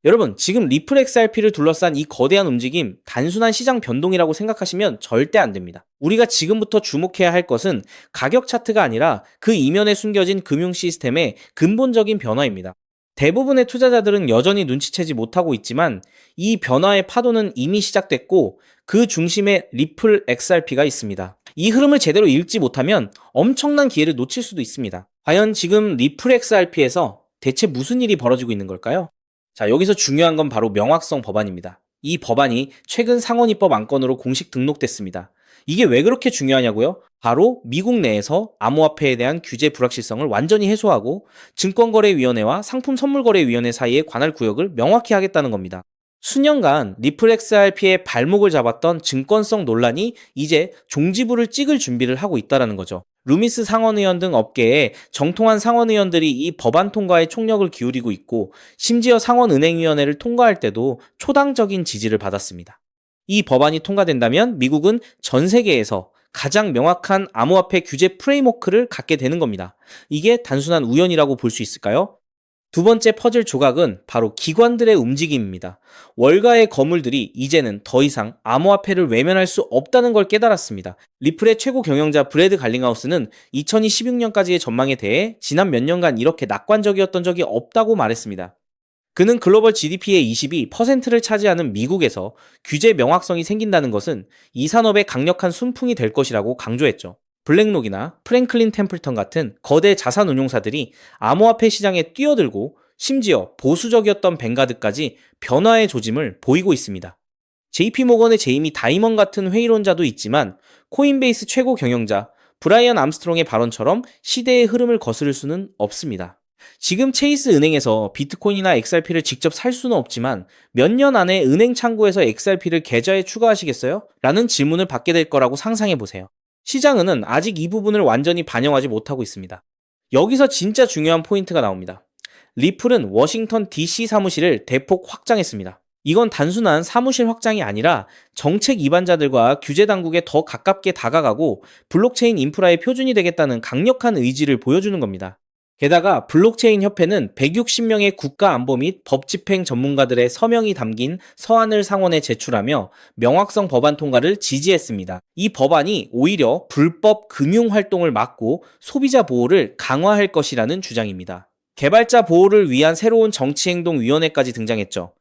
여러분, 지금 리플 XRP를 둘러싼 이 거대한 움직임, 단순한 시장 변동이라고 생각하시면 절대 안 됩니다. 우리가 지금부터 주목해야 할 것은 가격 차트가 아니라 그 이면에 숨겨진 금융 시스템의 근본적인 변화입니다. 대부분의 투자자들은 여전히 눈치채지 못하고 있지만 이 변화의 파도는 이미 시작됐고 그 중심에 리플 XRP가 있습니다. 이 흐름을 제대로 읽지 못하면 엄청난 기회를 놓칠 수도 있습니다. 과연 지금 리플 XRP에서 대체 무슨 일이 벌어지고 있는 걸까요? 자, 여기서 중요한 건 바로 명확성 법안입니다. 이 법안이 최근 상원입법 안건으로 공식 등록됐습니다. 이게 왜 그렇게 중요하냐고요? 바로 미국 내에서 암호화폐에 대한 규제 불확실성을 완전히 해소하고 증권거래위원회와 상품선물거래위원회 사이의 관할 구역을 명확히 하겠다는 겁니다. 수년간 리플 XRP의 발목을 잡았던 증권성 논란이 이제 종지부를 찍을 준비를 하고 있다는 거죠. 루미스 상원의원 등 업계에 정통한 상원의원들이 이 법안 통과에 총력을 기울이고 있고 심지어 상원은행위원회를 통과할 때도 초당적인 지지를 받았습니다. 이 법안이 통과된다면 미국은 전 세계에서 가장 명확한 암호화폐 규제 프레임워크를 갖게 되는 겁니다. 이게 단순한 우연이라고 볼 수 있을까요? 두 번째 퍼즐 조각은 바로 기관들의 움직임입니다. 월가의 거물들이 이제는 더 이상 암호화폐를 외면할 수 없다는 걸 깨달았습니다. 리플의 최고 경영자 브래드 갈링하우스는 2026년까지의 전망에 대해 지난 몇 년간 이렇게 낙관적이었던 적이 없다고 말했습니다. 그는 글로벌 GDP의 22%를 차지하는 미국에서 규제 명확성이 생긴다는 것은 이 산업의 강력한 순풍이 될 것이라고 강조했죠. 블랙록이나 프랭클린 템플턴 같은 거대 자산운용사들이 암호화폐 시장에 뛰어들고 심지어 보수적이었던 뱅가드까지 변화의 조짐을 보이고 있습니다. JP모건의 제이미 다이먼 같은 회의론자도 있지만 코인베이스 최고 경영자 브라이언 암스트롱의 발언처럼 시대의 흐름을 거스를 수는 없습니다. 지금 체이스 은행에서 비트코인이나 XRP를 직접 살 수는 없지만 몇 년 안에 은행 창구에서 XRP를 계좌에 추가하시겠어요? 라는 질문을 받게 될 거라고 상상해 보세요. 시장은 아직 이 부분을 완전히 반영하지 못하고 있습니다. 여기서 진짜 중요한 포인트가 나옵니다. 리플은 워싱턴 DC 사무실을 대폭 확장했습니다. 이건 단순한 사무실 확장이 아니라 정책 위반자들과 규제 당국에 더 가깝게 다가가고 블록체인 인프라의 표준이 되겠다는 강력한 의지를 보여주는 겁니다. 게다가 블록체인 협회는 160명의 국가안보 및 법집행 전문가들의 서명이 담긴 서한을 상원에 제출하며 명확성 법안 통과를 지지했습니다. 이 법안이 오히려 불법 금융활동을 막고 소비자 보호를 강화할 것이라는 주장입니다. 개발자 보호를 위한 새로운 정치행동위원회까지 등장했죠.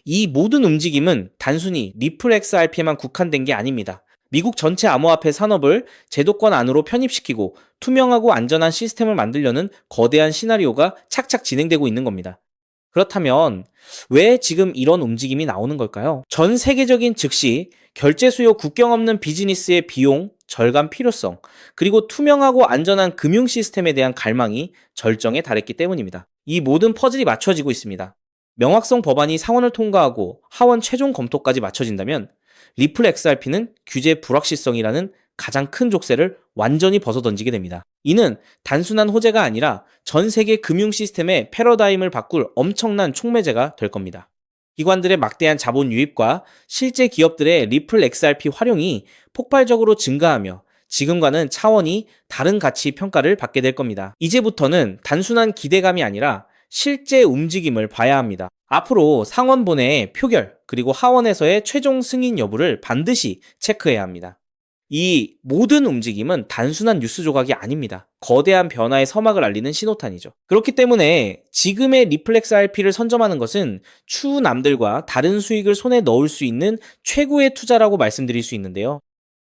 이 모든 움직임은 단순히 리플 XRP에만 국한된 게 아닙니다. 미국 전체 암호화폐 산업을 제도권 안으로 편입시키고 투명하고 안전한 시스템을 만들려는 거대한 시나리오가 착착 진행되고 있는 겁니다. 그렇다면 왜 지금 이런 움직임이 나오는 걸까요? 전 세계적인 즉시 결제 수요 국경 없는 비즈니스의 비용, 절감 필요성, 그리고 투명하고 안전한 금융 시스템에 대한 갈망이 절정에 달했기 때문입니다. 이 모든 퍼즐이 맞춰지고 있습니다. 명확성 법안이 상원을 통과하고 하원 최종 검토까지 맞춰진다면 리플 XRP는 규제 불확실성이라는 가장 큰 족쇄를 완전히 벗어던지게 됩니다. 이는 단순한 호재가 아니라 전 세계 금융 시스템의 패러다임을 바꿀 엄청난 촉매제가 될 겁니다. 기관들의 막대한 자본 유입과 실제 기업들의 리플 XRP 활용이 폭발적으로 증가하며 지금과는 차원이 다른 가치 평가를 받게 될 겁니다. 이제부터는 단순한 기대감이 아니라 실제 움직임을 봐야 합니다. 앞으로 상원본회의 표결 그리고 하원에서의 최종 승인 여부를 반드시 체크해야 합니다. 이 모든 움직임은 단순한 뉴스 조각이 아닙니다. 거대한 변화의 서막을 알리는 신호탄이죠. 그렇기 때문에 지금의 리플 XRP를 선점하는 것은 추후 남들과 다른 수익을 손에 넣을 수 있는 최고의 투자라고 말씀드릴 수 있는데요.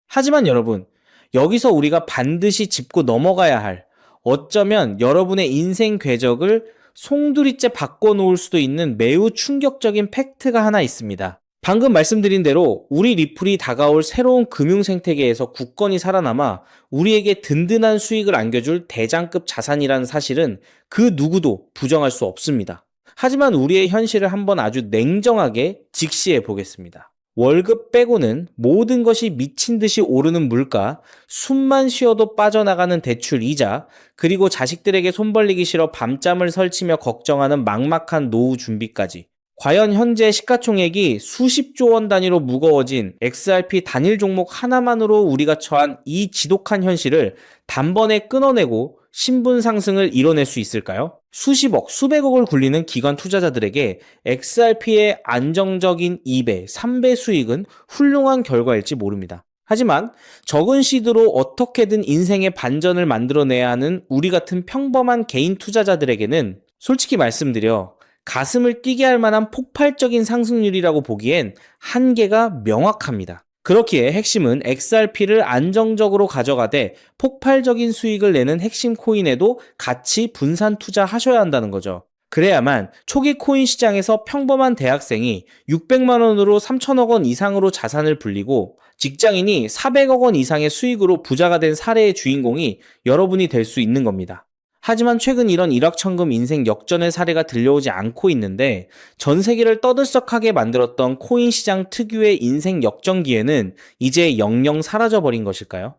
하지만 여러분, 여기서 우리가 반드시 짚고 넘어가야 할 어쩌면 여러분의 인생 궤적을 송두리째 바꿔놓을 수도 있는 매우 충격적인 팩트가 하나 있습니다. 방금 말씀드린 대로 우리 리플이 다가올 새로운 금융 생태계에서 굳건히 살아남아 우리에게 든든한 수익을 안겨줄 대장급 자산이라는 사실은 그 누구도 부정할 수 없습니다. 하지만 우리의 현실을 한번 아주 냉정하게 직시해 보겠습니다. 월급 빼고는 모든 것이 미친 듯이 오르는 물가, 숨만 쉬어도 빠져나가는 대출 이자, 그리고 자식들에게 손 벌리기 싫어 밤잠을 설치며 걱정하는 막막한 노후 준비까지. 과연 현재 시가총액이 수십조 원 단위로 무거워진 XRP 단일 종목 하나만으로 우리가 처한 이 지독한 현실을 단번에 끊어내고 신분 상승을 이뤄낼 수 있을까요? 수십억, 수백억을 굴리는 기관 투자자들에게 XRP의 안정적인 2배, 3배 수익은 훌륭한 결과일지 모릅니다. 하지만 적은 시드로 어떻게든 인생의 반전을 만들어내야 하는 우리 같은 평범한 개인 투자자들에게는 솔직히 말씀드려 가슴을 뛰게 할 만한 폭발적인 상승률이라고 보기엔 한계가 명확합니다. 그렇기에 핵심은 XRP를 안정적으로 가져가되 폭발적인 수익을 내는 핵심 코인에도 같이 분산 투자하셔야 한다는 거죠. 그래야만 초기 코인 시장에서 평범한 대학생이 600만 원으로 3천억 원 이상으로 자산을 불리고 직장인이 400억 원 이상의 수익으로 부자가 된 사례의 주인공이 여러분이 될 수 있는 겁니다. 하지만 최근 이런 일확천금 인생 역전의 사례가 들려오지 않고 있는데 전 세계를 떠들썩하게 만들었던 코인 시장 특유의 인생 역전기회는 이제 영영 사라져버린 것일까요?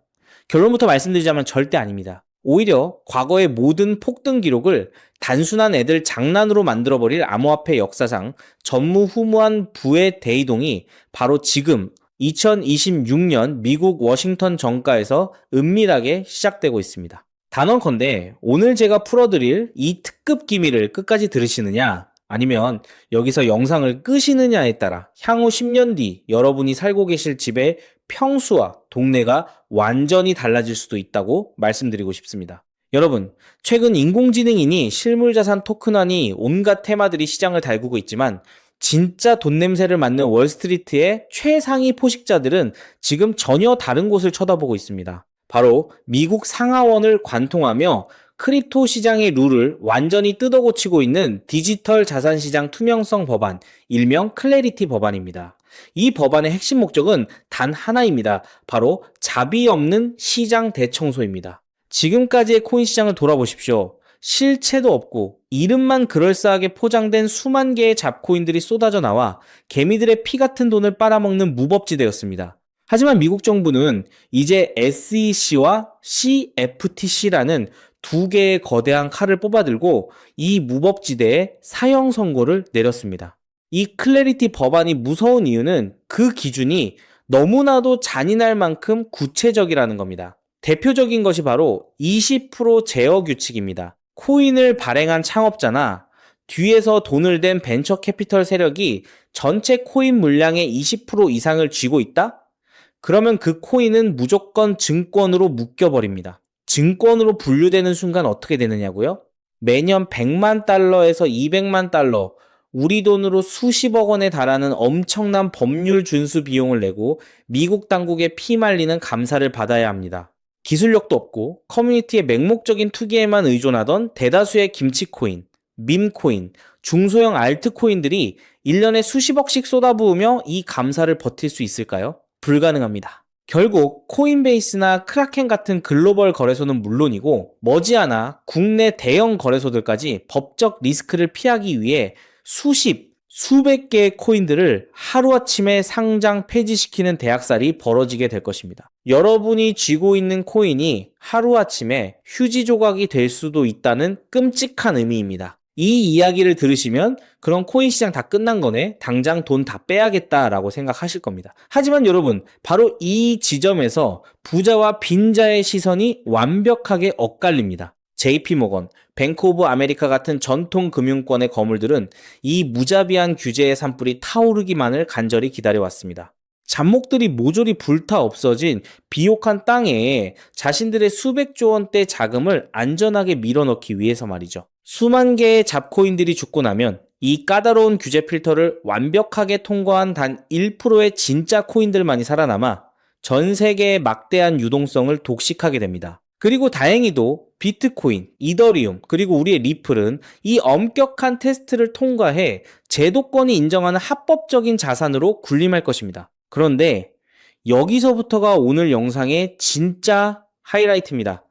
결론부터 말씀드리자면 절대 아닙니다. 오히려 과거의 모든 폭등 기록을 단순한 애들 장난으로 만들어버릴 암호화폐 역사상 전무후무한 부의 대이동이 바로 지금 2026년 미국 워싱턴 정가에서 은밀하게 시작되고 있습니다. 단언컨대 오늘 제가 풀어드릴 이 특급 기밀을 끝까지 들으시느냐 아니면 여기서 영상을 끄시느냐에 따라 향후 10년 뒤 여러분이 살고 계실 집의 평수와 동네가 완전히 달라질 수도 있다고 말씀드리고 싶습니다. 여러분, 최근 인공지능이니 실물자산 토큰화니 온갖 테마들이 시장을 달구고 있지만 진짜 돈 냄새를 맡는 월스트리트의 최상위 포식자들은 지금 전혀 다른 곳을 쳐다보고 있습니다. 바로 미국 상하원을 관통하며 크립토 시장의 룰을 완전히 뜯어고치고 있는 디지털 자산 시장 투명성 법안, 일명 클래리티 법안입니다. 이 법안의 핵심 목적은 단 하나입니다. 바로 자비 없는 시장 대청소입니다. 지금까지의 코인 시장을 돌아보십시오. 실체도 없고 이름만 그럴싸하게 포장된 수만 개의 잡코인들이 쏟아져 나와 개미들의 피 같은 돈을 빨아먹는 무법지대였습니다. 하지만 미국 정부는 이제 SEC와 CFTC라는 두 개의 거대한 칼을 뽑아들고 이 무법지대에 사형 선고를 내렸습니다. 이 클래리티 법안이 무서운 이유는 그 기준이 너무나도 잔인할 만큼 구체적이라는 겁니다. 대표적인 것이 바로 20% 제어 규칙입니다. 코인을 발행한 창업자나 뒤에서 돈을 댄 벤처 캐피털 세력이 전체 코인 물량의 20% 이상을 쥐고 있다? 그러면 그 코인은 무조건 증권으로 묶여버립니다. 증권으로 분류되는 순간 어떻게 되느냐고요? 매년 100만 달러에서 200만 달러, 우리 돈으로 수십억 원에 달하는 엄청난 법률 준수 비용을 내고 미국 당국에 피말리는 감사를 받아야 합니다. 기술력도 없고 커뮤니티의 맹목적인 투기에만 의존하던 대다수의 김치코인, 밈코인, 중소형 알트코인들이 1년에 수십억씩 쏟아부으며 이 감사를 버틸 수 있을까요? 불가능합니다. 결국 코인베이스나 크라켄 같은 글로벌 거래소는 물론이고 머지않아 국내 대형 거래소들까지 법적 리스크를 피하기 위해 수백 개의 코인들을 하루아침에 상장 폐지시키는 대학살이 벌어지게 될 것입니다. 여러분이 쥐고 있는 코인이 하루아침에 휴지 조각이 될 수도 있다는 끔찍한 의미입니다. 이 이야기를 들으시면 그런 코인 시장 다 끝난 거네, 당장 돈 다 빼야겠다라고 생각하실 겁니다. 하지만 여러분, 바로 이 지점에서 부자와 빈자의 시선이 완벽하게 엇갈립니다. JP모건, 뱅크 오브 아메리카 같은 전통 금융권의 거물들은 이 무자비한 규제의 산불이 타오르기만을 간절히 기다려왔습니다. 잡목들이 모조리 불타 없어진 비옥한 땅에 자신들의 수백조 원대 자금을 안전하게 밀어넣기 위해서 말이죠. 수만 개의 잡코인들이 죽고 나면 이 까다로운 규제 필터를 완벽하게 통과한 단 1%의 진짜 코인들만이 살아남아 전 세계의 막대한 유동성을 독식하게 됩니다. 그리고 다행히도 비트코인, 이더리움, 그리고 우리의 리플은 이 엄격한 테스트를 통과해 제도권이 인정하는 합법적인 자산으로 군림할 것입니다. 그런데 여기서부터가 오늘 영상의 진짜 하이라이트입니다.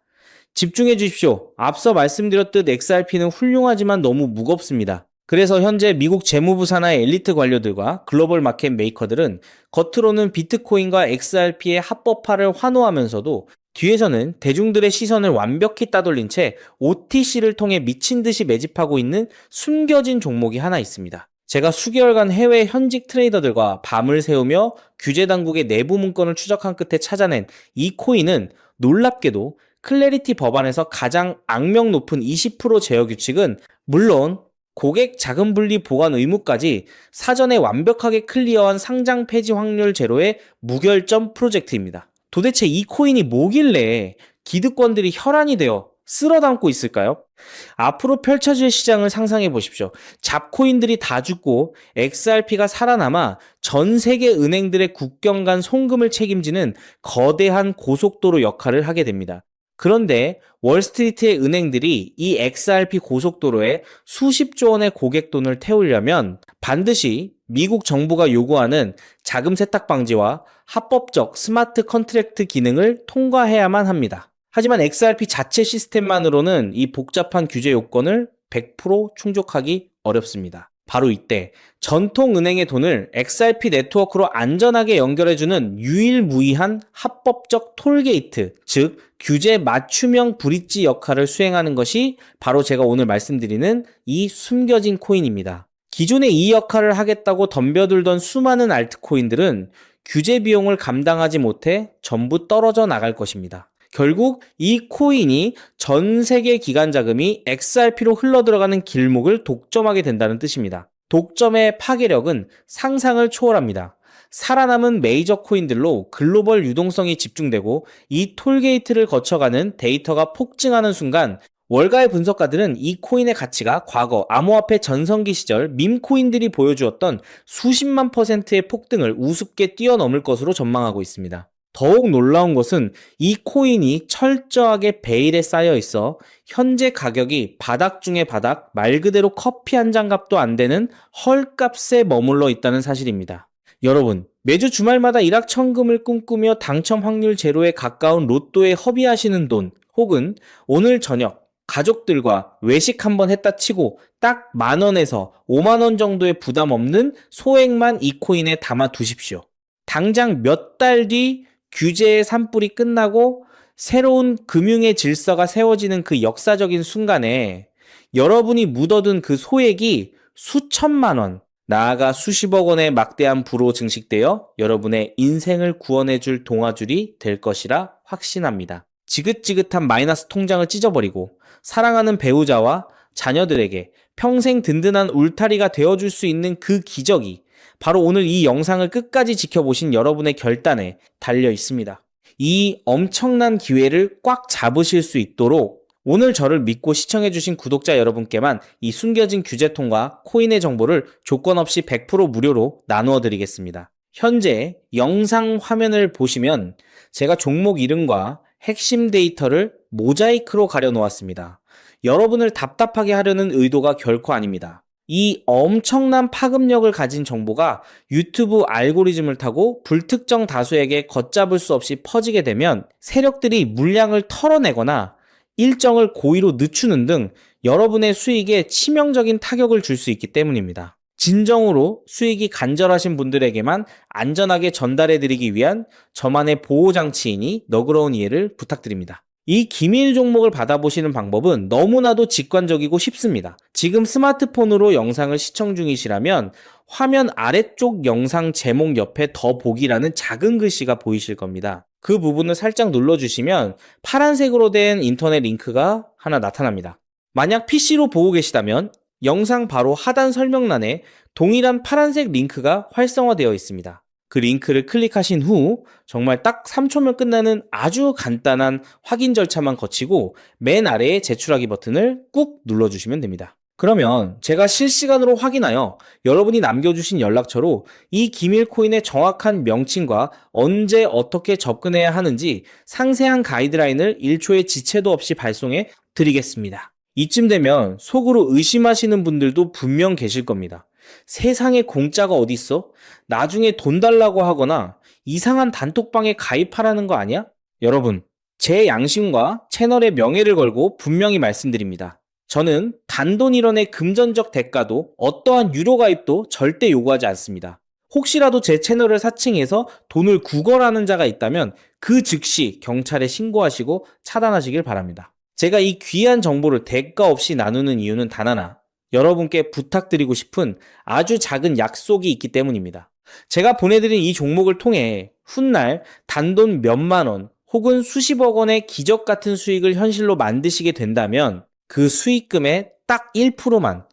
집중해 주십시오. 앞서 말씀드렸듯 XRP는 훌륭하지만 너무 무겁습니다. 그래서 현재 미국 재무부 산하의 엘리트 관료들과 글로벌 마켓 메이커들은 겉으로는 비트코인과 XRP의 합법화를 환호하면서도 뒤에서는 대중들의 시선을 완벽히 따돌린 채 OTC를 통해 미친 듯이 매집하고 있는 숨겨진 종목이 하나 있습니다. 제가 수개월간 해외 현직 트레이더들과 밤을 새우며 규제 당국의 내부 문건을 추적한 끝에 찾아낸 이 코인은 놀랍게도 클래리티 법안에서 가장 악명 높은 20% 제어 규칙은 물론 고객 자금 분리 보관 의무까지 사전에 완벽하게 클리어한 상장 폐지 확률 제로의 무결점 프로젝트입니다. 도대체 이 코인이 뭐길래 기득권들이 혈안이 되어 쓸어 담고 있을까요? 앞으로 펼쳐질 시장을 상상해 보십시오. 잡코인들이 다 죽고 XRP가 살아남아 전 세계 은행들의 국경 간 송금을 책임지는 거대한 고속도로 역할을 하게 됩니다. 그런데 월스트리트의 은행들이 이 XRP 고속도로에 수십조 원의 고객 돈을 태우려면 반드시 미국 정부가 요구하는 자금 세탁 방지와 합법적 스마트 컨트랙트 기능을 통과해야만 합니다. 하지만 XRP 자체 시스템만으로는 이 복잡한 규제 요건을 100% 충족하기 어렵습니다. 바로 이때 전통은행의 돈을 XRP 네트워크로 안전하게 연결해주는 유일무이한 합법적 톨게이트, 즉 규제 맞춤형 브릿지 역할을 수행하는 것이 바로 제가 오늘 말씀드리는 이 숨겨진 코인입니다. 기존에 이 역할을 하겠다고 덤벼들던 수많은 알트코인들은 규제 비용을 감당하지 못해 전부 떨어져 나갈 것입니다. 결국 이 코인이 전 세계 기관 자금이 XRP로 흘러들어가는 길목을 독점하게 된다는 뜻입니다. 독점의 파괴력은 상상을 초월합니다. 살아남은 메이저 코인들로 글로벌 유동성이 집중되고 이 톨게이트를 거쳐가는 데이터가 폭증하는 순간 월가의 분석가들은 이 코인의 가치가 과거 암호화폐 전성기 시절 밈코인들이 보여주었던 수십만 %의 폭등을 우습게 뛰어넘을 것으로 전망하고 있습니다. 더욱 놀라운 것은 이 코인이 철저하게 베일에 쌓여 있어 현재 가격이 바닥 중의 바닥, 말 그대로 커피 한 잔 값도 안 되는 헐값에 머물러 있다는 사실입니다. 여러분, 매주 주말마다 일확천금을 꿈꾸며 당첨 확률 제로에 가까운 로또에 허비하시는 돈, 혹은 오늘 저녁 가족들과 외식 한번 했다 치고 딱 10,000원에서 50,000원 정도의 부담 없는 소액만 이 코인에 담아 두십시오. 당장 몇 달 뒤 규제의 산불이 끝나고 새로운 금융의 질서가 세워지는 그 역사적인 순간에 여러분이 묻어둔 그 소액이 수천만 원, 나아가 수십억 원의 막대한 부로 증식되어 여러분의 인생을 구원해줄 동아줄이 될 것이라 확신합니다. 지긋지긋한 마이너스 통장을 찢어버리고 사랑하는 배우자와 자녀들에게 평생 든든한 울타리가 되어줄 수 있는 그 기적이 바로 오늘 이 영상을 끝까지 지켜보신 여러분의 결단에 달려 있습니다. 이 엄청난 기회를 꽉 잡으실 수 있도록 오늘 저를 믿고 시청해주신 구독자 여러분께만 이 숨겨진 규제통과 코인의 정보를 조건 없이 100% 무료로 나누어 드리겠습니다. 현재 영상 화면을 보시면 제가 종목 이름과 핵심 데이터를 모자이크로 가려 놓았습니다. 여러분을 답답하게 하려는 의도가 결코 아닙니다. 이 엄청난 파급력을 가진 정보가 유튜브 알고리즘을 타고 불특정 다수에게 걷잡을 수 없이 퍼지게 되면 세력들이 물량을 털어내거나 일정을 고의로 늦추는 등 여러분의 수익에 치명적인 타격을 줄 수 있기 때문입니다. 진정으로 수익이 간절하신 분들에게만 안전하게 전달해드리기 위한 저만의 보호장치이니 너그러운 이해를 부탁드립니다. 이 기밀 종목을 받아보시는 방법은 너무나도 직관적이고 쉽습니다. 지금 스마트폰으로 영상을 시청 중이시라면 화면 아래쪽 영상 제목 옆에 더 보기라는 작은 글씨가 보이실 겁니다. 그 부분을 살짝 눌러주시면 파란색으로 된 인터넷 링크가 하나 나타납니다. 만약 PC로 보고 계시다면 영상 바로 하단 설명란에 동일한 파란색 링크가 활성화되어 있습니다. 그 링크를 클릭하신 후 정말 딱 3초면 끝나는 아주 간단한 확인 절차만 거치고 맨 아래에 제출하기 버튼을 꾹 눌러주시면 됩니다. 그러면 제가 실시간으로 확인하여 여러분이 남겨주신 연락처로 이 기밀 코인의 정확한 명칭과 언제 어떻게 접근해야 하는지 상세한 가이드라인을 1초의 지체도 없이 발송해 드리겠습니다. 이쯤 되면 속으로 의심하시는 분들도 분명 계실 겁니다. 세상에 공짜가 어딨어? 나중에 돈 달라고 하거나 이상한 단톡방에 가입하라는 거 아니야? 여러분, 제 양심과 채널의 명예를 걸고 분명히 말씀드립니다. 저는 단돈 1원의 금전적 대가도 어떠한 유료 가입도 절대 요구하지 않습니다. 혹시라도 제 채널을 사칭해서 돈을 구걸하는 자가 있다면 그 즉시 경찰에 신고하시고 차단하시길 바랍니다. 제가 이 귀한 정보를 대가 없이 나누는 이유는 단 하나, 여러분께 부탁드리고 싶은 아주 작은 약속이 있기 때문입니다. 제가 보내드린 이 종목을 통해 훗날 단돈 몇만 원 혹은 수십억 원의 기적 같은 수익을 현실로 만드시게 된다면 그 수익금의 딱 1%만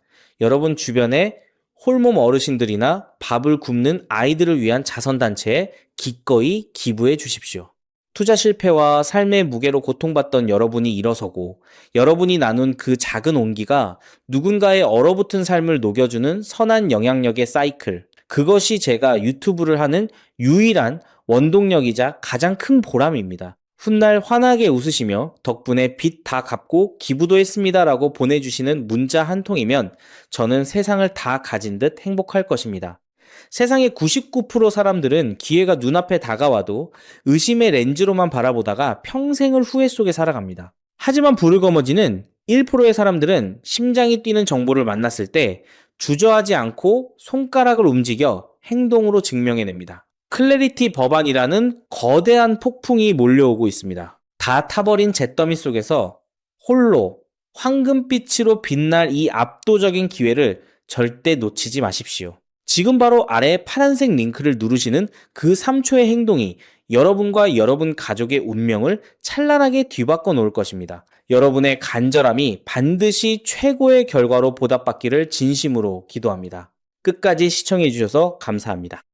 여러분 주변에 홀몸 어르신들이나 밥을 굶는 아이들을 위한 자선단체에 기꺼이 기부해 주십시오. 투자 실패와 삶의 무게로 고통받던 여러분이 일어서고 여러분이 나눈 그 작은 온기가 누군가의 얼어붙은 삶을 녹여주는 선한 영향력의 사이클. 그것이 제가 유튜브를 하는 유일한 원동력이자 가장 큰 보람입니다. 훗날 환하게 웃으시며 덕분에 빚 다 갚고 기부도 했습니다 라고 보내주시는 문자 한 통이면 저는 세상을 다 가진 듯 행복할 것입니다. 세상의 99% 사람들은 기회가 눈앞에 다가와도 의심의 렌즈로만 바라보다가 평생을 후회 속에 살아갑니다. 하지만 부르거머지는 1%의 사람들은 심장이 뛰는 정보를 만났을 때 주저하지 않고 손가락을 움직여 행동으로 증명해냅니다. 클래리티 법안이라는 거대한 폭풍이 몰려오고 있습니다. 다 타버린 잿더미 속에서 홀로 황금빛으로 빛날 이 압도적인 기회를 절대 놓치지 마십시오. 지금 바로 아래 파란색 링크를 누르시는 그 3초의 행동이 여러분과 여러분 가족의 운명을 찬란하게 뒤바꿔 놓을 것입니다. 여러분의 간절함이 반드시 최고의 결과로 보답받기를 진심으로 기도합니다. 끝까지 시청해 주셔서 감사합니다.